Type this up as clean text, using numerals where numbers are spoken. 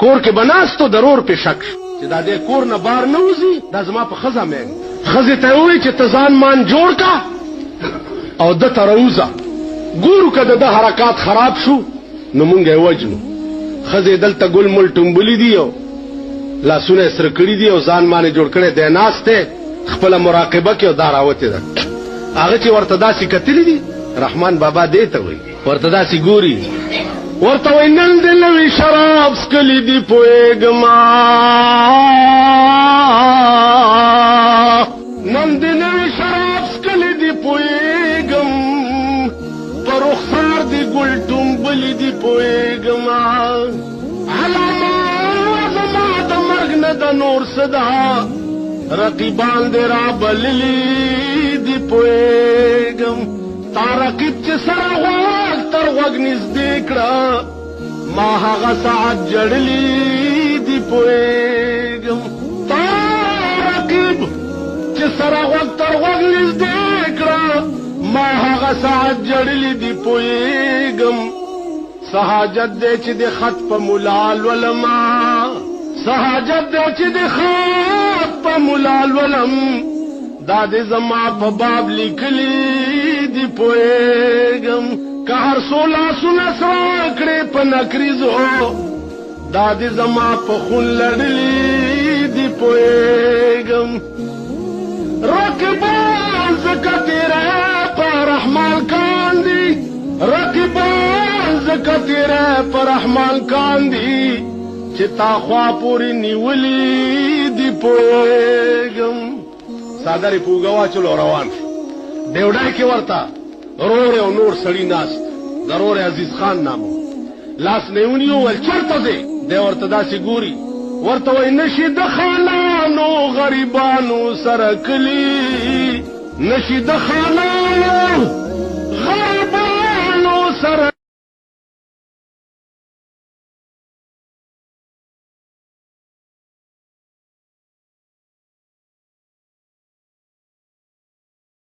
کور کې بناستو ضرور په شک چې دا دې کور نه بار نه وځي دا زما په خزه مې خزه ته وې چې تزان مان جوړ کا او د تروزه ګورو کده د حرکات خراب شو نو مونږه وجنو خزه دلته ګل مل ټمبلی دیو لاسونه سره کړی دی او ځان باندې جوړ کړي د ناشته خپل مراقبه کې او داراوته ده هغه چې ورته داسې کتلی دي رحمان بابا دې ته وایي ورته داسې ګوري ورته وایي نن دې نوی شراب سکلی دی پوهېږما نن دې نوی شراب سکلی دی پوهېږم په رخسار دې ګل ټومبلې دی پوهېږما نه د نور صدا رقیبان دې را بللی دی پوهېږم تا رقیب چې سره غوږ تر غوږ نږدې کړه ما هغه ساعت جړلی دی پوهېږم تا رقیب چې سره غوږ تر غوږ نږدې کړه ما هغه ساعت جړلی دی پوهېږم سحاجت دې چې د خط په ملال ولما سحاجت دې چې د خط په ملال ولم دا دې زما په باب لیکلی دی پوهېږم که هر څو لاسونه سره کړې په نکریزو دا دې زما په خون لړلی دی پوهېږم رقیبان زکه تیره په رحمان کاندي رقیبان زکه تیره په رحمان کاندي چې تا خوا پوری نیولی دی پوهېږم څادرې په اوږه واچولو روان شو ډیوډۍ کې ورته رور او نور سړي ناست د رور عزیز خان نامو لاس نه یې ونیو ویل چېرته ځې دی ورته داسې ګوري ورته وایي نشي د خانانو غریبانو سره کلي نشي د خانانو